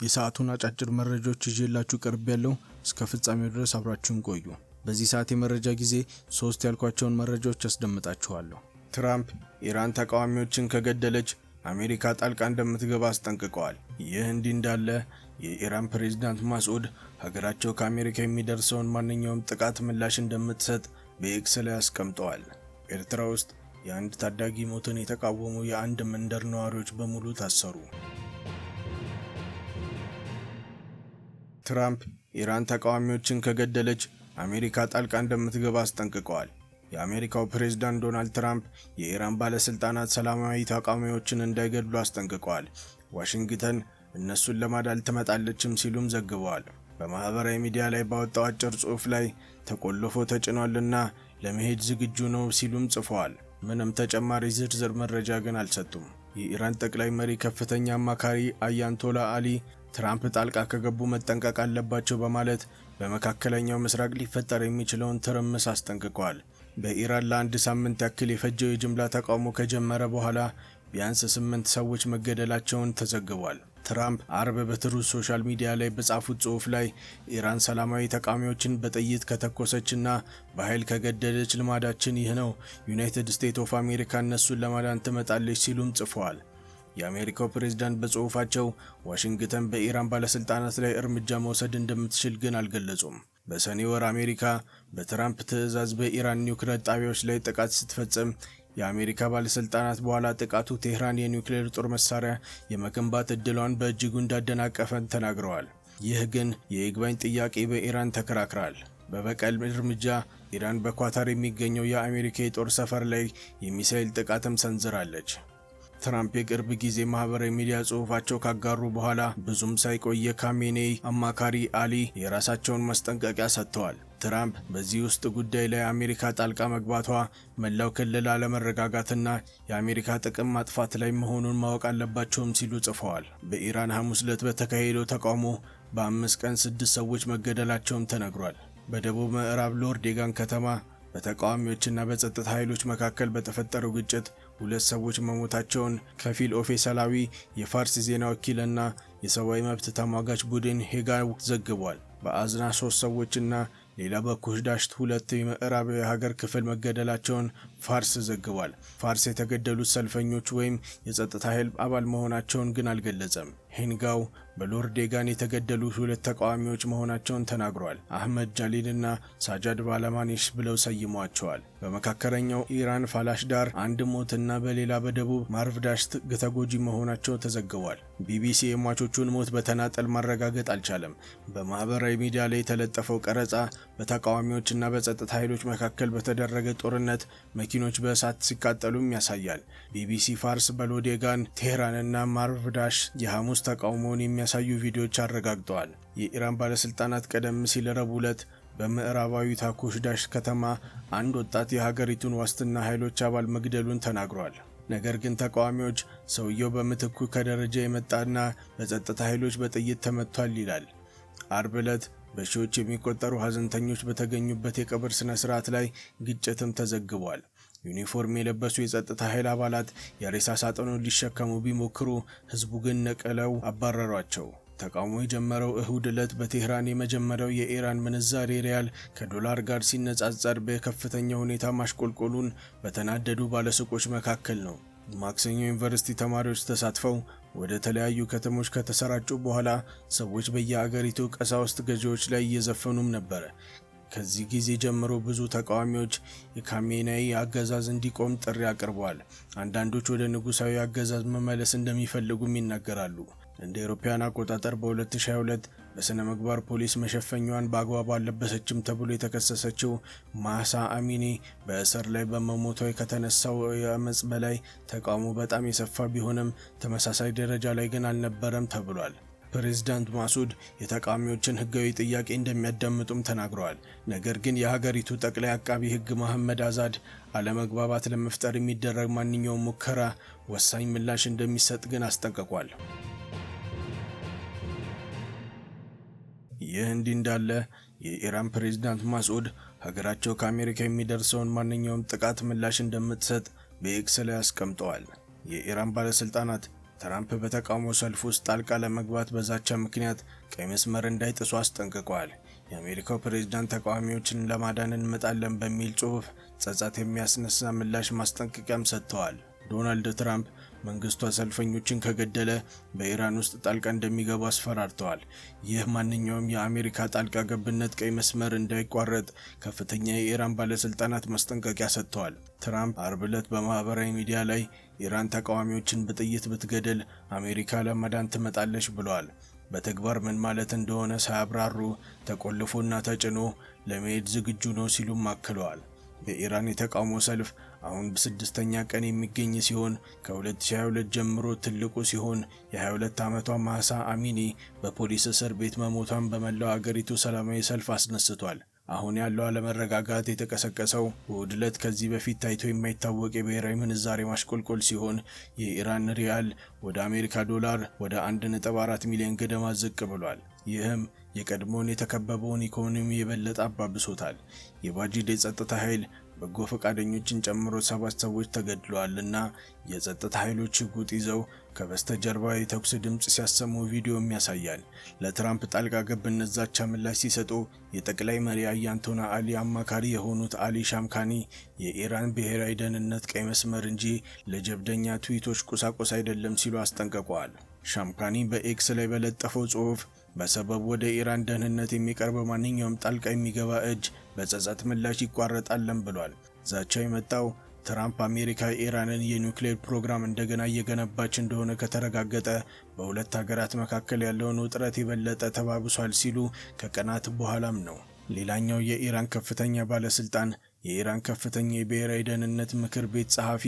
የሰዓቱን አጫጭር መረጃዎች ይዤላችሁ ቀርቤያለሁ። እስከ ፍጻሜው ድረስ አብራችሁን ቆዩ። በዚህ ሰዓት የመረጃ ጊዜ 3 ያልኳቸውን መረጃዎች አስደምጣችኋለሁ። ትራምፕ ኢራን ተቃዋሚዎችን ከገደለች አሜሪካ ጣልቃ እንደምትገባ አስጠንቅቀዋል። ይህ እንዲህ እንዳለ የኢራን ፕሬዝዳንት ማስዑድ ሀገራቸው ከአሜሪካ የሚደርሰውን ማንኛውም ጥቃት ምላሽ እንደምትሰጥ በኤክስ ላይ አስቀምጠዋል። ኤርትራ ውስጥ የአንድ ታዳጊ ሞትን የተቃወሙ የአንድ መንደር ነዋሪዎች በሙሉ ታሰሩ። ትራምፕ ኢራን ተቃዋሚዎችን ከገደለች አሜሪካ ጣልቃ እንደምትገባ አስጠንቅቀዋል። የአሜሪካው ፕሬዝዳንት ዶናልድ ትራምፕ የኢራን ባለስልጣናት ሰላማዊ ተቃዋሚዎችን እንዳይገድሉ አስጠንቅቀዋል። ዋሽንግተን እነሱን ለማዳን ትመጣለችም ሲሉም ዘግበዋል። በማህበራዊ ሚዲያ ላይ ባወጣው አጭር ጽሑፍ ላይ ተቆልፎ ተጭኗልና ለመሄድ ዝግጁ ነው ሲሉም ጽፈዋል። ምንም ተጨማሪ ዝርዝር መረጃ ግን አልሰጡም። የኢራን ጠቅላይ መሪ ከፍተኛ አማካሪ አያቶላ አሊ ትራምፕ ጣልቃ ከገቡ መጠንቀቅ አለባቸው በማለት በመካከለኛው ምስራቅ ሊፈጠር የሚችለውን ትርምስ አስጠንቅቀዋል። በኢራን ለአንድ ሳምንት ያክል የፈጀው የጅምላ ተቃውሞ ከጀመረ በኋላ ቢያንስ 8 ሰዎች መገደላቸውን ተዘግቧል። ትራምፕ አርብ በትሩዝ ሶሻል ሚዲያ ላይ በጻፉት ጽሑፍ ላይ ኢራን ሰላማዊ ተቃዋሚዎችን በጥይት ከተኮሰችና በኃይል ከገደለች ልማዳችን ይህ ነው፣ ዩናይትድ ስቴትስ ኦፍ አሜሪካ እነሱን ለማዳን ትመጣለች ሲሉም ጽፈዋል። የአሜሪካው ፕሬዝዳንት በጽሑፋቸው ዋሽንግተን በኢራን ባለስልጣናት ላይ እርምጃ መውሰድ እንደምትችል ግን አልገለጹም። በሰኔ ወር አሜሪካ በትራምፕ ትዕዛዝ በኢራን ኒውክሌር ጣቢያዎች ላይ ጥቃት ስትፈጽም የአሜሪካ ባለስልጣናት በኋላ ጥቃቱ ቴህራን የኒውክሌር ጦር መሳሪያ የመገንባት እድሏን በእጅጉ እንዳደናቀፈን ተናግረዋል። ይህ ግን የይግባኝ ጥያቄ በኢራን ተከራክራል። በበቀል እርምጃ ኢራን በኳታር የሚገኘው የአሜሪካ የጦር ሰፈር ላይ የሚሳኤል ጥቃትም ሰንዝራለች። ትራምፕ የቅርብ ጊዜ ማህበራዊ ሚዲያ ጽሑፋቸው ካጋሩ በኋላ ብዙም ሳይቆይ የካሜኔይ አማካሪ አሊ የራሳቸውን ማስጠንቀቂያ ሰጥተዋል። ትራምፕ በዚህ ውስጥ ጉዳይ ላይ አሜሪካ ጣልቃ መግባቷ መላው ክልል አለመረጋጋትና የአሜሪካ ጥቅም ማጥፋት ላይ መሆኑን ማወቅ አለባቸውም ሲሉ ጽፈዋል። በኢራን ሐሙስ ዕለት በተካሄደው ተቃውሞ በ5 ቀን 6 ሰዎች መገደላቸውም ተነግሯል። በደቡብ ምዕራብ ሎርዴጋን ከተማ በተቃዋሚዎችና በጸጥታ ኃይሎች መካከል በተፈጠረው ግጭት 2 ሰዎች መሞታቸውን ከፊል ኦፊሴላዊ የፋርስ ዜና ወኪልና የሰብአዊ መብት ተሟጋች ቡድን ሄጋው ዘግቧል። በአዝና 3 ሰዎችና ሌላ በኩሽዳሽት 2 የምዕራብ የሀገር ክፍል መገደላቸውን ፋርስ ዘግቧል። ፋርስ የተገደሉት ሰልፈኞች ወይም የጸጥታ ኃይል አባል መሆናቸውን ግን አልገለጸም። ሄንጋው በሎርዴጋን የተገደሉ 2 ተቃዋሚዎች መሆናቸውን ተናግሯል። አህመድ ጃሊልና ሳጃድ ባላማኒሽ ብለው ሰይሟቸዋል። በመካከለኛው ኢራን ፋላሽዳር 1 ሞትና በሌላ በደቡብ ማርቭዳሽት ተጎጂ መሆናቸው ተዘግቧል። ቢቢሲ የሟቾቹን ሞት በተናጠል ማረጋገጥ አልቻለም። በማህበራዊ ሚዲያ ላይ የተለጠፈው ቀረጻ በተቃዋሚዎችና በጸጥታ ኃይሎች መካከል በተደረገ ጦርነት መኪኖች በእሳት ሲቃጠሉም ያሳያል። ቢቢሲ ፋርስ በሎርዴጋን፣ ቴህራንና ማርቭዳሽ የሐሙስ ተቃውሞውን የሚያሳዩ ቪዲዮዎች አረጋግጠዋል። የኢራን ባለስልጣናት ቀደም ሲል ረቡዕ ዕለት በምዕራባዊ ኩሽዳሽ ከተማ አንድ ወጣት የሀገሪቱን ዋስትና ኃይሎች አባል መግደሉን ተናግሯል። ነገር ግን ተቃዋሚዎች ሰውየው በምትኩ ከደረጃ የመጣና በጸጥታ ኃይሎች በጥይት ተመቷል ይላል። አርብ ዕለት በሺዎች የሚቆጠሩ ሀዘንተኞች በተገኙበት የቀብር ስነ ስርዓት ላይ ግጭትም ተዘግቧል። ዩኒፎርም የለበሱ የጸጥታ ኃይል አባላት የሬሳ ሳጥኑን ሊሸከሙ ቢሞክሩ ህዝቡ ግን ነቅለው አባረሯቸው። ተቃውሞ የጀመረው እሁድ ዕለት በቴህራን የመጀመሪያው የኢራን ምንዛሬ ሪያል ከዶላር ጋር ሲነጻጸር በከፍተኛ ሁኔታ ማሽቆልቆሉን በተናደዱ ባለሱቆች መካከል ነው። ማክሰኞ ዩኒቨርሲቲ ተማሪዎች ተሳትፈው ወደ ተለያዩ ከተሞች ከተሰራጩ በኋላ ሰዎች በየአገሪቱ ቀሳውስት ገዢዎች ላይ እየዘፈኑም ነበር። ከዚህ ጊዜ ጀምሮ ብዙ ተቃዋሚዎች የካሜኔይ አገዛዝ እንዲቆም ጥሪ አቅርበዋል። አንዳንዶች ወደ ንጉሳዊ አገዛዝ መመለስ እንደሚፈልጉም ይናገራሉ። እንደ አውሮፓውያን አቆጣጠር በ2022 በስነ ምግባር ፖሊስ መሸፈኛዋን በአግባቡ አልለበሰችም ተብሎ የተከሰሰችው ማሳ አሚኒ በእስር ላይ በመሞቷ ከተነሳው የአመጽ በላይ ተቃውሞ በጣም የሰፋ ቢሆንም ተመሳሳይ ደረጃ ላይ ግን አልነበረም ተብሏል። ፕሬዝዳንት ማሱድ የተቃዋሚዎችን ህጋዊ ጥያቄ እንደሚያዳምጡም ተናግረዋል። ነገር ግን የሀገሪቱ ጠቅላይ አቃቢ ህግ መሐመድ አዛድ አለመግባባት ለመፍጠር የሚደረግ ማንኛውም ሙከራ ወሳኝ ምላሽ እንደሚሰጥ ግን አስጠንቅቋል። ይህ እንዲህ እንዳለ የኢራን ፕሬዝዳንት ማስዑድ ሀገራቸው ከአሜሪካ የሚደርሰውን ማንኛውም ጥቃት ምላሽ እንደምትሰጥ በኤክስ ላይ አስቀምጠዋል። የኢራን ባለስልጣናት ትራምፕ በተቃውሞ ሰልፍ ውስጥ ጣልቃ ለመግባት በዛቻ ምክንያት ቀይ መስመር እንዳይጥሱ አስጠንቅቀዋል። የአሜሪካው ፕሬዝዳንት ተቃዋሚዎችን ለማዳን እንመጣለን በሚል ጽሑፍ ጸጸት የሚያስነሳ ምላሽ ማስጠንቀቂያም ሰጥተዋል። ዶናልድ ትራምፕ መንግስቷ ሰልፈኞችን ከገደለ በኢራን ውስጥ ጣልቃ እንደሚገቡ አስፈራርተዋል። ይህ ማንኛውም የአሜሪካ ጣልቃ ገብነት ቀይ መስመር እንዳይቋረጥ ከፍተኛ የኢራን ባለስልጣናት ማስጠንቀቂያ ሰጥተዋል። ትራምፕ አርብ ዕለት በማህበራዊ ሚዲያ ላይ ኢራን ተቃዋሚዎችን በጥይት ብትገድል አሜሪካ ለማዳን ትመጣለች ብለዋል። በተግባር ምን ማለት እንደሆነ ሳያብራሩ ተቆልፎና ተጭኖ ለመሄድ ዝግጁ ነው ሲሉም አክለዋል። የኢራን የተቃውሞ ሰልፍ አሁን በስድስተኛ ቀን የሚገኝ ሲሆን ከ2022 ጀምሮ ትልቁ ሲሆን የ22 ዓመቷ ማሳ አሚኒ በፖሊስ እስር ቤት መሞቷን በመላው አገሪቱ ሰላማዊ ሰልፍ አስነስቷል። አሁን ያለው አለመረጋጋት የተቀሰቀሰው እሁድ ዕለት ከዚህ በፊት ታይቶ የማይታወቅ የብሔራዊ ምንዛሬ ማሽቆልቆል ሲሆን የኢራን ሪያል ወደ አሜሪካ ዶላር ወደ 1.4 ሚሊዮን ገደማ ዝቅ ብሏል። ይህም የቀድሞውን የተከበበውን ኢኮኖሚ የበለጠ አባብሶታል። የባጂድ የጸጥታ ኃይል በጎ ፈቃደኞችን ጨምሮ 7 ሰዎች ተገድለዋልና የጸጥታ ኃይሎች ሽጉጥ ይዘው ከበስተጀርባ የተኩስ ድምጽ ሲያሰሙ ቪዲዮም ያሳያል። ለትራምፕ ጣልቃ ገብነት ዛቻ ምላሽ ሲሰጡ የጠቅላይ መሪ አያቶላ አሊ አማካሪ የሆኑት አሊ ሻምካኒ የኢራን ብሔራዊ ደህንነት ቀይ መስመር እንጂ ለጀብደኛ ትዊቶች ቁሳቁስ አይደለም ሲሉ አስጠንቅቀዋል። ሻምካኒ በኤክስ ላይ በለጠፈው ጽሑፍ በሰበብ ወደ ኢራን ደህንነት የሚቀርብ ማንኛውም ጣልቃ የሚገባ እጅ በጸጸት ምላሽ ይቋረጣልን ብሏል። ዛቻ የመጣው ትራምፕ አሜሪካ የኢራንን የኒውክሌር ፕሮግራም እንደገና እየገነባች እንደሆነ ከተረጋገጠ በሁለት ሀገራት መካከል ያለውን ውጥረት የበለጠ ተባብሷል ሲሉ ከቀናት በኋላም ነው። ሌላኛው የኢራን ከፍተኛ ባለስልጣን የኢራን ከፍተኛ የብሔራዊ ደህንነት ምክር ቤት ጸሐፊ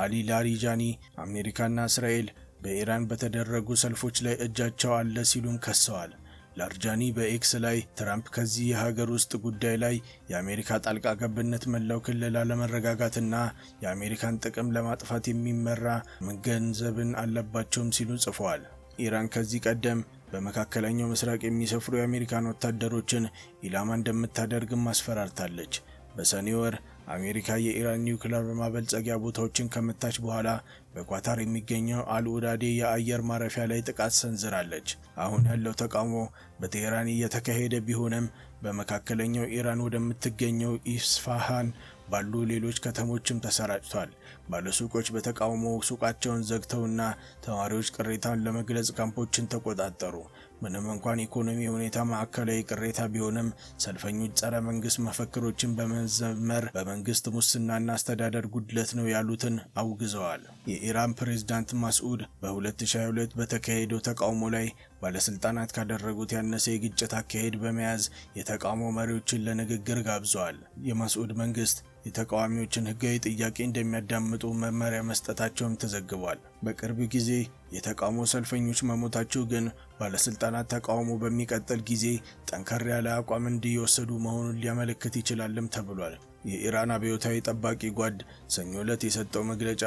አሊ ላሪጃኒ አሜሪካና እስራኤል በኢራን በተደረጉ ሰልፎች ላይ እጃቸው አለ ሲሉም ከሰዋል። ላርጃኒ በኤክስ ላይ ትራምፕ ከዚህ የሀገር ውስጥ ጉዳይ ላይ የአሜሪካ ጣልቃ ገብነት መላው ክልል አለመረጋጋትና የአሜሪካን ጥቅም ለማጥፋት የሚመራ መገንዘብን አለባቸውም ሲሉ ጽፈዋል። ኢራን ከዚህ ቀደም በመካከለኛው ምስራቅ የሚሰፍሩ የአሜሪካን ወታደሮችን ኢላማ እንደምታደርግም አስፈራርታለች። በሰኔ ወር አሜሪካ የኢራን ኒውክሌር ማበልጸጊያ ቦታዎችን ከመታች በኋላ በኳታር የሚገኘው አልኡዳዴ የአየር ማረፊያ ላይ ጥቃት ሰንዝራለች። አሁን ያለው ተቃውሞ በቴህራን እየተካሄደ ቢሆንም በመካከለኛው ኢራን ወደምትገኘው ኢስፋሃን ባሉ ሌሎች ከተሞችም ተሰራጭቷል። ባለሱቆች በተቃውሞ ሱቃቸውን ዘግተውና ተማሪዎች ቅሬታን ለመግለጽ ካምፖችን ተቆጣጠሩ። ምንም እንኳን ኢኮኖሚ ሁኔታ ማዕከላዊ ቅሬታ ቢሆንም ሰልፈኞች ጸረ መንግስት መፈክሮችን በመዘመር በመንግስት ሙስናና አስተዳደር ጉድለት ነው ያሉትን አውግዘዋል። የኢራን ፕሬዝዳንት ማስዑድ በ2022 በተካሄደው ተቃውሞ ላይ ባለስልጣናት ካደረጉት ያነሰ የግጭት አካሄድ በመያዝ የተቃውሞ መሪዎችን ለንግግር ጋብዘዋል። የማስዑድ መንግስት የተቃዋሚዎችን ህጋዊ ጥያቄ እንደሚያዳምጡ መመሪያ መስጠታቸውም ተዘግቧል። በቅርብ ጊዜ የተቃውሞ ሰልፈኞች መሞታቸው ግን ባለስልጣናት ተቃውሞ በሚቀጥል ጊዜ ጠንከር ያለ አቋም እንዲወሰዱ መሆኑን ሊያመለክት ይችላልም ተብሏል። የኢራን አብዮታዊ ጠባቂ ጓድ ሰኞ ዕለት የሰጠው መግለጫ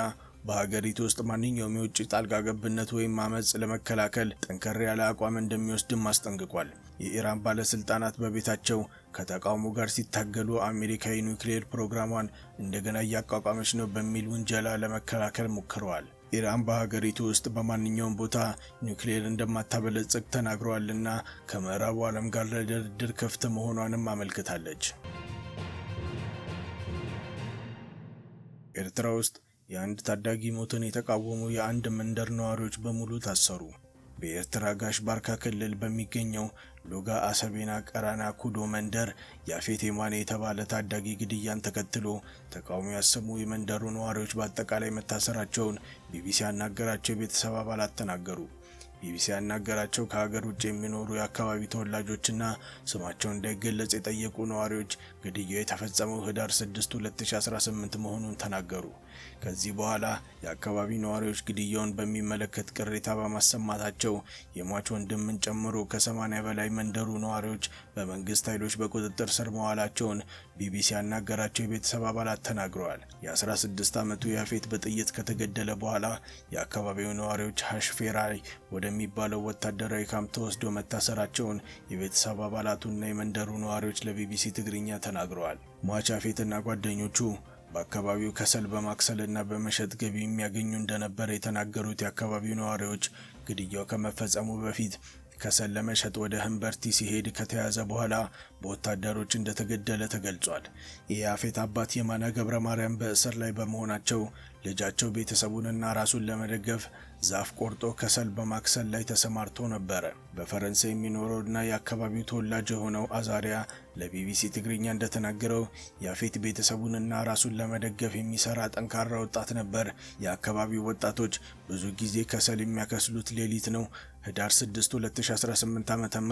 በሀገሪቱ ውስጥ ማንኛውም የውጭ ጣልቃ ገብነት ወይም አመጽ ለመከላከል ጠንከር ያለ አቋም እንደሚወስድም አስጠንቅቋል። የኢራን ባለስልጣናት በቤታቸው ከተቃውሞ ጋር ሲታገሉ አሜሪካ የኒውክሌር ፕሮግራሟን እንደገና እያቋቋመች ነው በሚል ውንጀላ ለመከላከል ሞክረዋል። ኢራን በሀገሪቱ ውስጥ በማንኛውም ቦታ ኒውክሌር እንደማታበለጽግ ተናግረዋልና ከምዕራቡ ዓለም ጋር ለድርድር ክፍት መሆኗንም አመልክታለች። ኤርትራ ውስጥ የአንድ ታዳጊ ሞትን የተቃወሙ የአንድ መንደር ነዋሪዎች በሙሉ ታሰሩ። በኤርትራ ጋሽ ባርካ ክልል በሚገኘው ሎጋ አሰቤና ቀራና ኩዶ መንደር ያፌት የማኔ የተባለ ታዳጊ ግድያን ተከትሎ ተቃውሞ ያሰሙ የመንደሩ ነዋሪዎች በአጠቃላይ መታሰራቸውን ቢቢሲ ያናገራቸው የቤተሰብ አባላት ተናገሩ። ቢቢሲ ያናገራቸው ከሀገር ውጭ የሚኖሩ የአካባቢ ተወላጆችና ስማቸው እንዳይገለጽ የጠየቁ ነዋሪዎች ግድያው የተፈጸመው ህዳር 6 2018 መሆኑን ተናገሩ። ከዚህ በኋላ የአካባቢ ነዋሪዎች ግድያውን በሚመለከት ቅሬታ በማሰማታቸው የሟች ወንድምን ጨምሮ ከ80 በላይ መንደሩ ነዋሪዎች በመንግስት ኃይሎች በቁጥጥር ስር መዋላቸውን ቢቢሲ ያናገራቸው የቤተሰብ አባላት ተናግረዋል። የ16 ዓመቱ ያፌት በጥይት ከተገደለ በኋላ የአካባቢው ነዋሪዎች ሀሽፌራይ ወደሚባለው ወታደራዊ ካምፕ ተወስዶ መታሰራቸውን የቤተሰብ አባላቱና የመንደሩ ነዋሪዎች ለቢቢሲ ትግርኛ ተናግረዋል። ሟች ያፌትና ጓደኞቹ በአካባቢው ከሰል በማክሰልና በመሸጥ ገቢ የሚያገኙ እንደነበር የተናገሩት የአካባቢው ነዋሪዎች ግድያው ከመፈጸሙ በፊት ከሰል ለመሸጥ ወደ ህንበርቲ ሲሄድ ከተያዘ በኋላ በወታደሮች እንደተገደለ ተገልጿል። የያፌት አባት የማነ ገብረ ማርያም በእስር ላይ በመሆናቸው ልጃቸው ቤተሰቡንና ራሱን ለመደገፍ ዛፍ ቆርጦ ከሰል በማክሰል ላይ ተሰማርቶ ነበረ። በፈረንሳይ የሚኖረውና የአካባቢው ተወላጅ የሆነው አዛሪያ ለቢቢሲ ትግርኛ እንደተናገረው ያፌት ቤተሰቡንና ራሱን ለመደገፍ የሚሰራ ጠንካራ ወጣት ነበር። የአካባቢው ወጣቶች ብዙ ጊዜ ከሰል የሚያከስሉት ሌሊት ነው። ህዳር 6 2018 ዓ.ም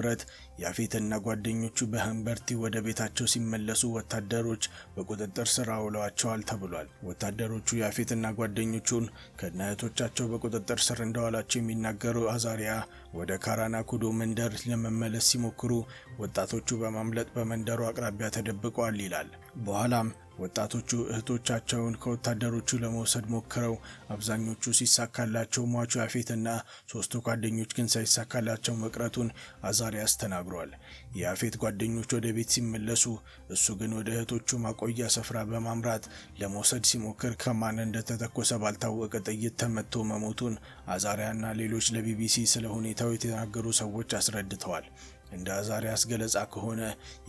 ያፌትና ጓደኞቹ በህንበርቲ ወደ ቤታቸው ሲመለሱ ወታደሮች በቁጥጥር ስር አውለዋቸዋል ተብሏል። ወታደሮቹ ያፌትና ጓደኞቹን ከነእህቶቻቸው በቁጥጥር ስር እንደዋላቸው የሚናገሩ አዛሪያ ወደ ካራናኩዶ መንደር ለመመለስ ሲሞክሩ ወጣቶቹ በማምለጥ በመንደሩ አቅራቢያ ተደብቀዋል ይላል። በኋላም ወጣቶቹ እህቶቻቸውን ከወታደሮቹ ለመውሰድ ሞክረው አብዛኞቹ ሲሳካላቸው ሟቹ ያፌትና 3 ጓደኞች ግን ሳይሳካላቸው መቅረቱን አዛሪያስ ተናግሯል። የያፌት ጓደኞች ወደ ቤት ሲመለሱ እሱ ግን ወደ እህቶቹ ማቆያ ስፍራ በማምራት ለመውሰድ ሲሞክር ከማን እንደተተኮሰ ባልታወቀ ጥይት ተመቶ መሞቱን አዛሪያና ሌሎች ለቢቢሲ ስለ ሁኔታው የተናገሩ ሰዎች አስረድተዋል። እንደ አዛሪያስ ገለጻ ከሆነ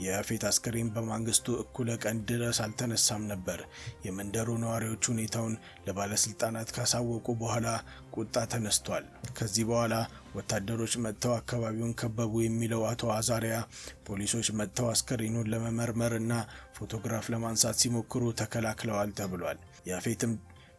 የያፌት አስከሬን በማግስቱ እኩለ ቀን ድረስ አልተነሳም ነበር። የመንደሩ ነዋሪዎች ሁኔታውን ለባለስልጣናት ካሳወቁ በኋላ ቁጣ ተነስቷል። ከዚህ በኋላ ወታደሮች መጥተው አካባቢውን ከበቡ የሚለው አቶ አዛሪያ ፖሊሶች መጥተው አስከሬኑን ለመመርመርና ፎቶግራፍ ለማንሳት ሲሞክሩ ተከላክለዋል ተብሏል። ያፌትም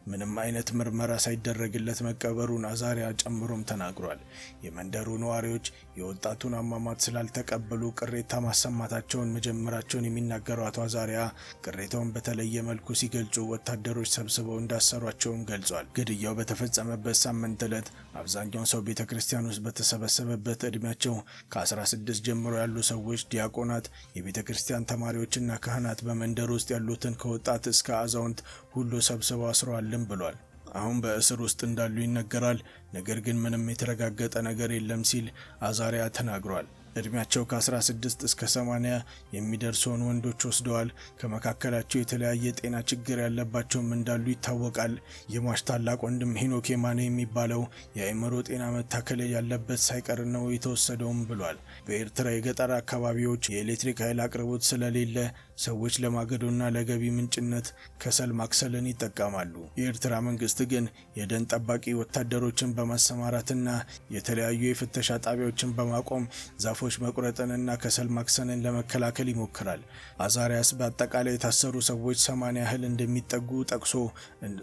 ምንም አይነት ምርመራ ሳይደረግለት መቀበሩን አዛሪያ ጨምሮም ተናግሯል። የመንደሩ ነዋሪዎች የወጣቱን አሟሟት ስላልተቀበሉ ቅሬታ ማሰማታቸውን መጀመራቸውን የሚናገረው አቶ አዛሪያ ቅሬታውን በተለየ መልኩ ሲገልጹ ወታደሮች ሰብስበው እንዳሰሯቸውም ገልጿል። ግድያው በተፈጸመበት ሳምንት ዕለት አብዛኛው ሰው ቤተክርስቲያን ውስጥ በተሰበሰበበት ዕድሜያቸው ከ16 ጀምሮ ያሉ ሰዎች፣ ዲያቆናት፣ የቤተክርስቲያን ተማሪዎችና ካህናት በመንደር ውስጥ ያሉትን ከወጣት እስከ አዛውንት ሁሉ ሰብስበው አስረዋል ብሏል። አሁን በእስር ውስጥ እንዳሉ ይነገራል። ነገር ግን ምንም የተረጋገጠ ነገር የለም ሲል አዛሪያ ተናግሯል። እድሜያቸው ከ16 እስከ 80 የሚደርሰውን ወንዶች ወስደዋል። ከመካከላቸው የተለያየ ጤና ችግር ያለባቸውም እንዳሉ ይታወቃል። የሟች ታላቅ ወንድም ሄኖክ የማነ የሚባለው የአእምሮ ጤና መታከል ያለበት ሳይቀር ነው የተወሰደውም ብሏል። በኤርትራ የገጠር አካባቢዎች የኤሌክትሪክ ኃይል አቅርቦት ስለሌለ ሰዎች ለማገዶና ለገቢ ምንጭነት ከሰል ማክሰልን ይጠቀማሉ። የኤርትራ መንግስት ግን የደን ጠባቂ ወታደሮችን በማሰማራትና የተለያዩ የፍተሻ ጣቢያዎችን በማቆም ዛፎች መቁረጥንና ከሰል ማክሰንን ለመከላከል ይሞክራል። አዛሪያስ በአጠቃላይ የታሰሩ ሰዎች 80 ያህል እንደሚጠጉ ጠቅሶ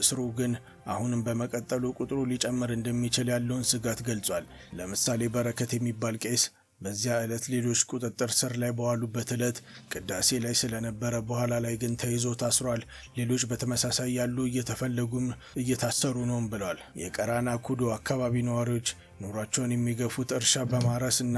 እስሩ ግን አሁንም በመቀጠሉ ቁጥሩ ሊጨምር እንደሚችል ያለውን ስጋት ገልጿል። ለምሳሌ በረከት የሚባል ቄስ በዚያ ዕለት ሌሎች ቁጥጥር ስር ላይ በዋሉበት ዕለት ቅዳሴ ላይ ስለነበረ በኋላ ላይ ግን ተይዞ ታስሯል። ሌሎች በተመሳሳይ ያሉ እየተፈለጉም እየታሰሩ ነውም ብለዋል። የካራናኩዶ አካባቢ ነዋሪዎች ኑሯቸውን የሚገፉት እርሻ በማረስና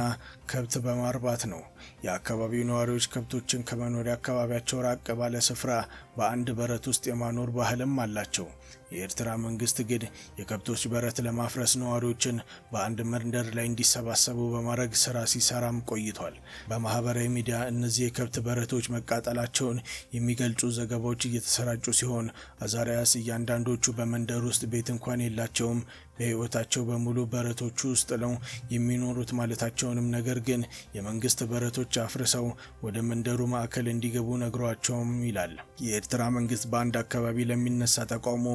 ከብት በማርባት ነው። የአካባቢው ነዋሪዎች ከብቶችን ከመኖሪያ አካባቢያቸው ራቅ ባለ ስፍራ በአንድ በረት ውስጥ የማኖር ባህልም አላቸው። የኤርትራ መንግስት ግን የከብቶች በረት ለማፍረስ ነዋሪዎችን በአንድ መንደር ላይ እንዲሰባሰቡ በማድረግ ስራ ሲሰራም ቆይቷል። በማህበራዊ ሚዲያ እነዚህ የከብት በረቶች መቃጠላቸውን የሚገልጹ ዘገባዎች እየተሰራጩ ሲሆን አዛሪያስ እያንዳንዶቹ በመንደር ውስጥ ቤት እንኳን የላቸውም፣ በህይወታቸው በሙሉ በረቶቹ ውስጥ ነው የሚኖሩት ማለታቸውንም፣ ነገር ግን የመንግስት በረቶች አፍርሰው ወደ መንደሩ ማዕከል እንዲገቡ ነግሯቸውም ይላል። የኤርትራ መንግስት በአንድ አካባቢ ለሚነሳ ተቃውሞ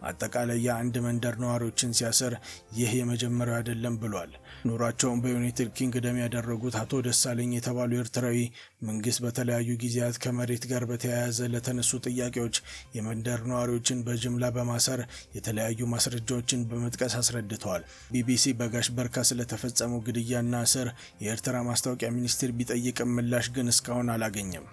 አጠቃላይ የአንድ መንደር ነዋሪዎችን ሲያስር ይህ የመጀመሪያው አይደለም ብሏል። ኑሯቸውን በዩናይትድ ኪንግደም ያደረጉት አቶ ደሳለኝ የተባሉ ኤርትራዊ መንግስት በተለያዩ ጊዜያት ከመሬት ጋር በተያያዘ ለተነሱ ጥያቄዎች የመንደር ነዋሪዎችን በጅምላ በማሰር የተለያዩ ማስረጃዎችን በመጥቀስ አስረድተዋል። ቢቢሲ በጋሽ በርካ ስለተፈጸመው ግድያና እስር የኤርትራ ማስታወቂያ ሚኒስቴር ቢጠይቅም ምላሽ ግን እስካሁን አላገኘም።